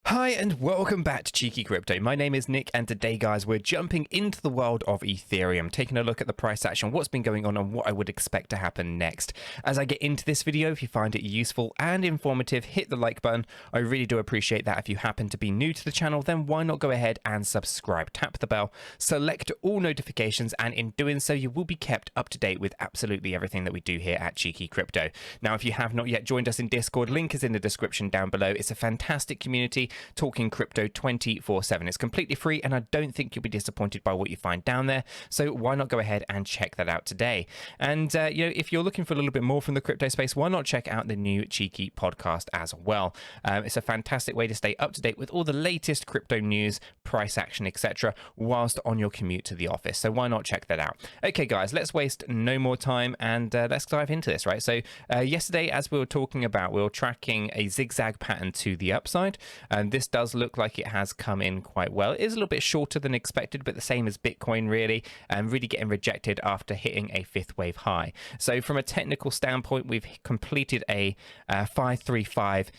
Hi and welcome back to Cheeky Crypto. My name is Nick and today guys we're jumping into the world of Ethereum, taking a look at the price action, what's been going on and what I would expect to happen next. As I get into this video, if you find it useful and informative, hit the like button. I really do appreciate that. If you happen to be new to the channel, then why not go ahead and subscribe, tap the bell, select all notifications, and in doing so you will be kept up to date with absolutely everything that we do here at Cheeky Crypto. Now if you have not yet joined us in Discord, link is in the description down below. It's a fantastic community talking crypto 24/7. It's completely free and I don't think you'll be disappointed by what you find down there, so why not go ahead and check that out today. And if you're looking for a little bit more from the crypto space, why not check out the new Cheeky podcast as well. It's a fantastic way to stay up to date with all the latest crypto news, price action, etc. whilst on your commute to the office, so why not check that out. Okay guys, let's waste no more time and let's dive into this. Right, so yesterday, as we were talking about, we were tracking a zigzag pattern to the upside, and this does look like it has come in quite well. It is a little bit shorter than expected, but the same as Bitcoin really, and really getting rejected after hitting a fifth wave high. So from a technical standpoint, we've completed a 535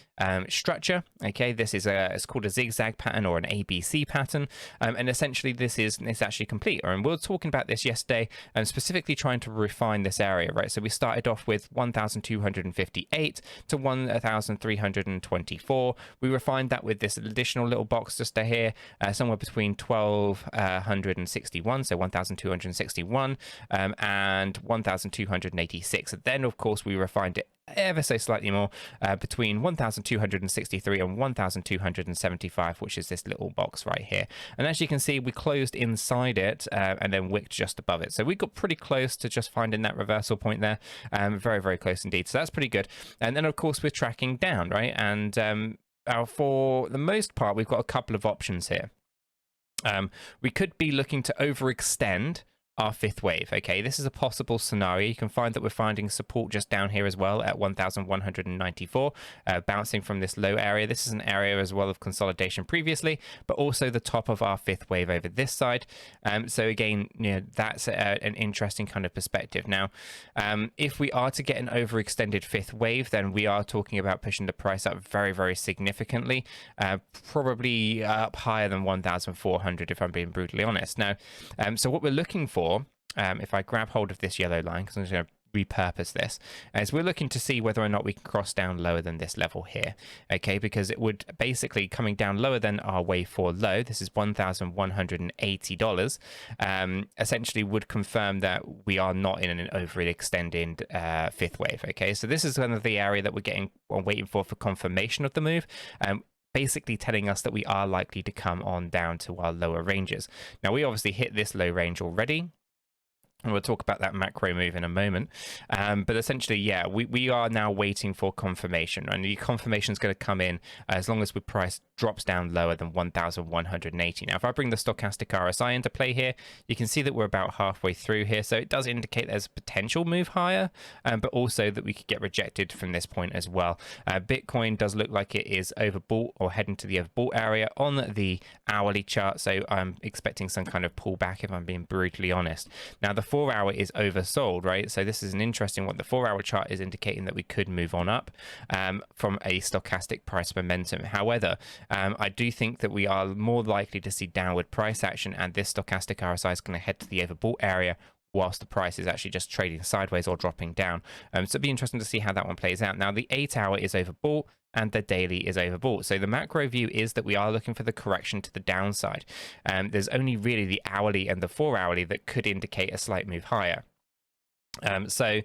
structure. Okay, this is it's called a zigzag pattern or an ABC pattern, and essentially it's actually complete. And we were talking about this yesterday, and specifically trying to refine this area. Right, so we started off with 1,258 to 1,324. We refined that with this additional little box just here, somewhere between 1,261, so 1,261, and 1,286. And then of course we refined it ever so slightly more, between 1,263 and 1,275, which is this little box right here. And as you can see, we closed inside it and then wicked just above it, so we got pretty close to just finding that reversal point there. Very, very close indeed, so that's pretty good. And then of course we're tracking down, right, and for the most part we've got a couple of options here. We could be looking to overextend our fifth wave. Okay, this is a possible scenario. You can find that we're finding support just down here as well at 1,194, bouncing from this low area. This is an area as well of consolidation previously, but also the top of our fifth wave over this side. So again, that's an interesting kind of perspective. Now, if we are to get an overextended fifth wave, then we are talking about pushing the price up very, very significantly, probably up higher than 1,400 if I'm being brutally honest. Now, so what we're looking for, if I grab hold of this yellow line, because I'm just going to repurpose this, as we're looking to see whether or not we can cross down lower than this level here. Okay, because it would basically, coming down lower than our wave 4 low, this is $1,180, essentially would confirm that we are not in an overextended fifth wave. Okay, so this is kind of the area that we're waiting for confirmation of the move, basically telling us that we are likely to come on down to our lower ranges. Now we obviously hit this low range already, and we'll talk about that macro move in a moment. But essentially, yeah, we are now waiting for confirmation, and the confirmation is going to come in as long as the price drops down lower than 1,180. Now, if I bring the stochastic RSI into play here, you can see that we're about halfway through here. So it does indicate there's a potential move higher, but also that we could get rejected from this point as well. Bitcoin does look like it is overbought or heading to the overbought area on the hourly chart. So I'm expecting some kind of pullback if I'm being brutally honest. Now, the 4-hour is oversold, right? So this is an interesting one. The 4-hour chart is indicating that we could move on up from a stochastic price momentum. However, I do think that we are more likely to see downward price action, and this stochastic RSI is going to head to the overbought area whilst the price is actually just trading sideways or dropping down. So it'd be interesting to see how that one plays out. Now, the 8-hour is overbought and the daily is overbought. So the macro view is that we are looking for the correction to the downside. There's only really the hourly and the 4-hourly that could indicate a slight move higher. So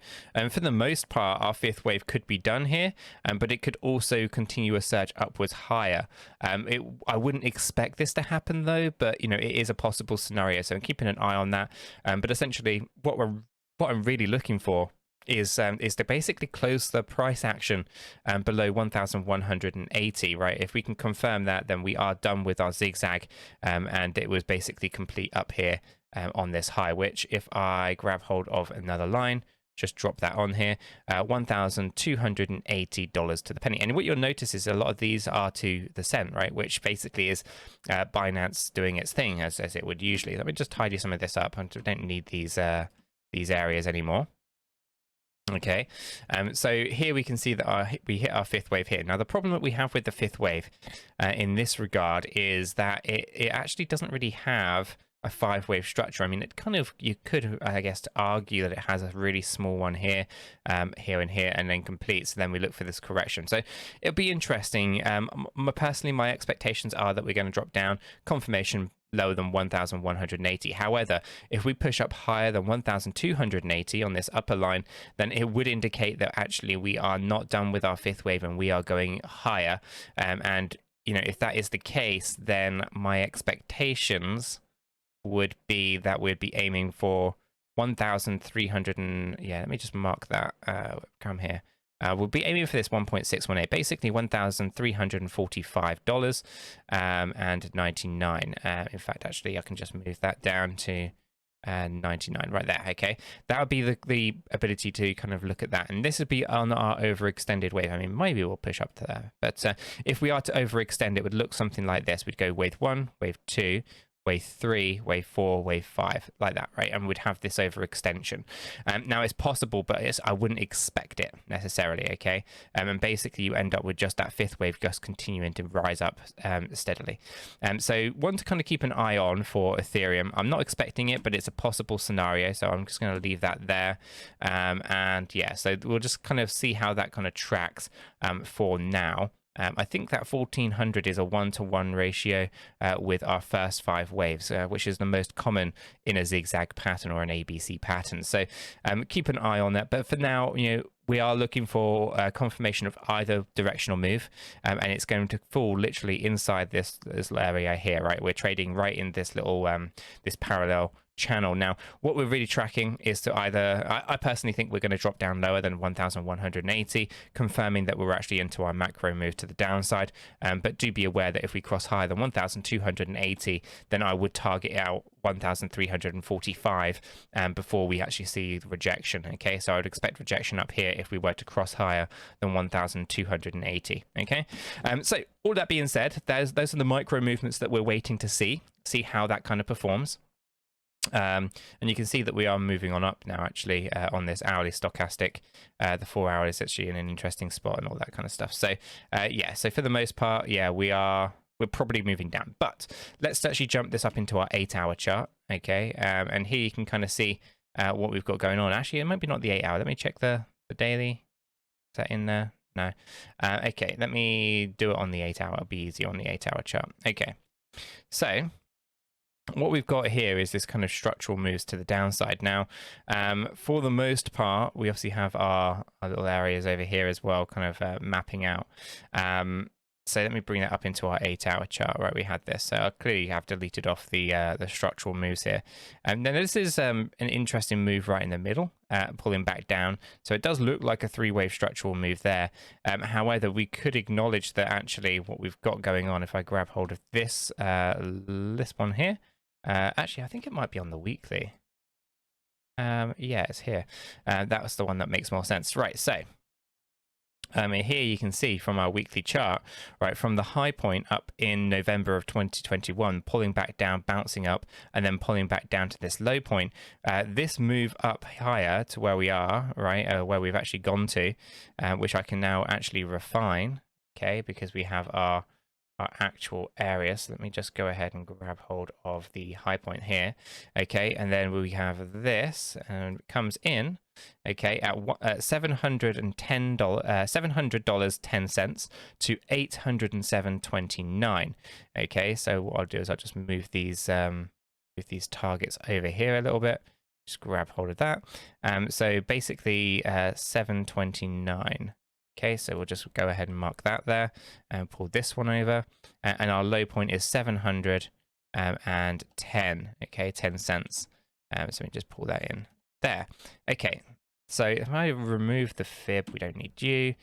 for the most part, our fifth wave could be done here, but it could also continue a surge upwards higher. I wouldn't expect this to happen though, but it is a possible scenario, so I'm keeping an eye on that. But essentially, what I'm really looking for is to basically close the price action below 1,180, right? If we can confirm that, then we are done with our zigzag, and it was basically complete up here on this high, which if I grab hold of another line, just drop that on here, $1,280 to the penny. And what you'll notice is a lot of these are to the cent, right? Which basically is Binance doing its thing as it would usually. Let me just tidy some of this up. I don't need these areas anymore. Okay, so here we can see that we hit our fifth wave here. Now, the problem that we have with the fifth wave in this regard is that it actually doesn't really have a 5-wave structure. I mean, it kind of, you could, I guess, argue that it has a really small one here, here and here, and then completes. So then we look for this correction. So it'll be interesting. Personally, my expectations are that we're going to drop down, confirmation lower than 1,180. However, if we push up higher than 1,280 on this upper line, then it would indicate that actually we are not done with our fifth wave and we are going higher. And, you know, if that is the case, then my expectations would be that we'd be aiming for 1,300 and, yeah, let me just mark that, come here. We'll be aiming for this 1.618, basically $1,345 and 99. In fact, actually, I can just move that down to 99 right there. Okay, that would be the ability to kind of look at that, and this would be on our overextended wave. I mean, maybe we'll push up to there, but if we are to overextend, it would look something like this. We'd go wave 1, wave 2, wave 3, wave 4, wave 5, like that, right? And we'd have this overextension. Now, it's possible, but I wouldn't expect it necessarily, okay? And basically, you end up with just that fifth wave just continuing to rise up steadily. So one to kind of keep an eye on for Ethereum. I'm not expecting it, but it's a possible scenario, so I'm just going to leave that there. And yeah, so we'll just kind of see how that kind of tracks for now. I think that 1400 is a 1-to-1 ratio with our first 5 waves, which is the most common in a zigzag pattern or an ABC pattern. So keep an eye on that. But for now, you know, we are looking for confirmation of either directional move, and it's going to fall literally inside this area here, right? We're trading right in this little this parallel channel. Now, what we're really tracking is to either, I personally think we're going to drop down lower than 1,180, confirming that we're actually into our macro move to the downside. But do be aware that if we cross higher than 1,280, then I would target out 1,345 before we actually see the rejection. Okay, so I would expect rejection up here if we were to cross higher than 1,280. Okay, so all that being said, those are the micro movements that we're waiting to see how that kind of performs. And you can see that we are moving on up now, actually, on this hourly stochastic. The 4 hour is actually in an interesting spot and all that kind of stuff. So yeah, so for the most part, yeah, we're probably moving down. But let's actually jump this up into our 8-hour chart. Okay, and here you can kind of see what we've got going on. Actually, it might be not the 8 hour. Let me check the daily. Is that in there? No. Okay, let me do it on the 8 hour. It'll be easier on the 8-hour chart. Okay, so what we've got here is this kind of structural moves to the downside. Now, for the most part, we obviously have our little areas over here as well, kind of mapping out. So let me bring that up into our 8-hour chart, right? We had this. So I clearly have deleted off the structural moves here. And then this is an interesting move right in the middle, pulling back down. So it does look like a 3-wave structural move there. However, we could acknowledge that actually what we've got going on, if I grab hold of this one here, actually, I think it might be on the weekly. Yeah, it's here. That was the one that makes more sense. Right, so here you can see from our weekly chart, right, from the high point up in November of 2021, pulling back down, bouncing up, and then pulling back down to this low point. This move up higher to where we are, right, where we've actually gone to, which I can now actually refine, okay, because we have our actual area. So let me just go ahead and grab hold of the high point here. Okay, and then we have this, and it comes in, okay, at $710.10 to $807.29. Okay, so what I'll do is I'll just move these targets over here a little bit. Just grab hold of that. So basically 729. Okay, so we'll just go ahead and mark that there and pull this one over. And our low point is 710, okay, 10 cents. So we just pull that in there. Okay, so if I remove the fib, we don't need you.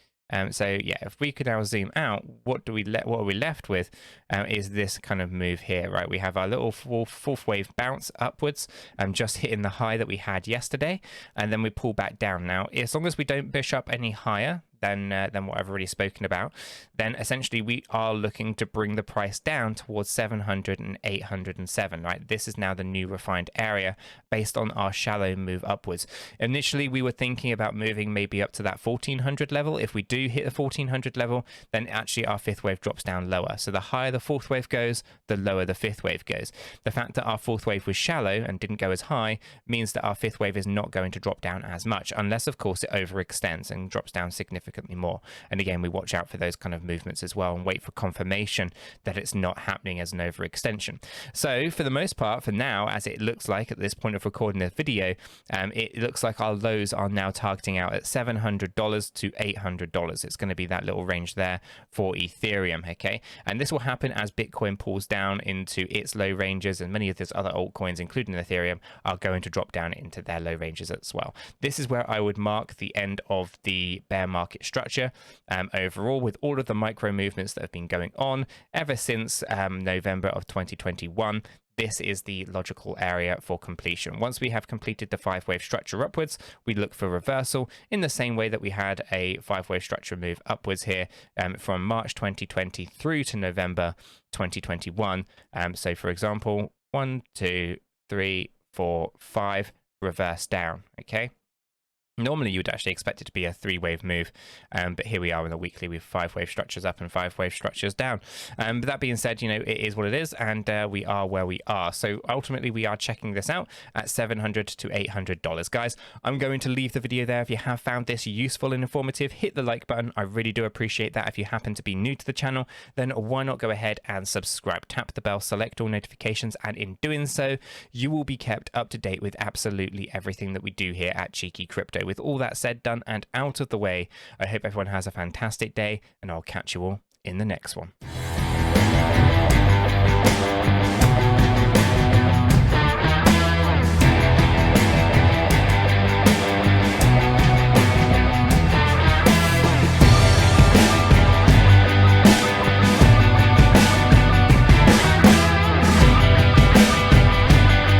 So yeah, if we could now zoom out, what are we left with is this kind of move here, right? We have our little fourth wave bounce upwards, just hitting the high that we had yesterday, and then we pull back down. Now, as long as we don't push up any higher, than what I've already spoken about, then essentially we are looking to bring the price down towards 700 and 807, right? This is now the new refined area based on our shallow move upwards. Initially, we were thinking about moving maybe up to that 1400 level. If we do hit the 1400 level, then actually our fifth wave drops down lower. So the higher the fourth wave goes, the lower the fifth wave goes. The fact that our fourth wave was shallow and didn't go as high means that our fifth wave is not going to drop down as much, unless of course it overextends and drops down significantly more. And again, we watch out for those kind of movements as well and wait for confirmation that it's not happening as an overextension. So for the most part, for now, as it looks like at this point of recording this video, it looks like our lows are now targeting out at $700 to $800. It's going to be that little range there for Ethereum, okay? And this will happen as Bitcoin pulls down into its low ranges, and many of those other altcoins, including Ethereum, are going to drop down into their low ranges as well. This is where I would mark the end of the bear market structure overall, with all of the micro movements that have been going on ever since November of 2021. This is the logical area for completion. Once we have completed the five-wave structure upwards, we look for reversal in the same way that we had a five-wave structure move upwards here from March 2020 through to November 2021. So for example, 1, 2, 3, 4, 5, reverse down, okay? Normally, you would actually expect it to be a three-wave move, but here we are in the weekly with five-wave structures up and five-wave structures down. But that being said, you know, it is what it is, and we are where we are. So ultimately, we are checking this out at $700 to $800. Guys, I'm going to leave the video there. If you have found this useful and informative, hit the like button. I really do appreciate that. If you happen to be new to the channel, then why not go ahead and subscribe? Tap the bell, select all notifications, and in doing so, you will be kept up to date with absolutely everything that we do here at Cheeky Crypto. With all that said, done, and out of the way, I hope everyone has a fantastic day, and I'll catch you all in the next one.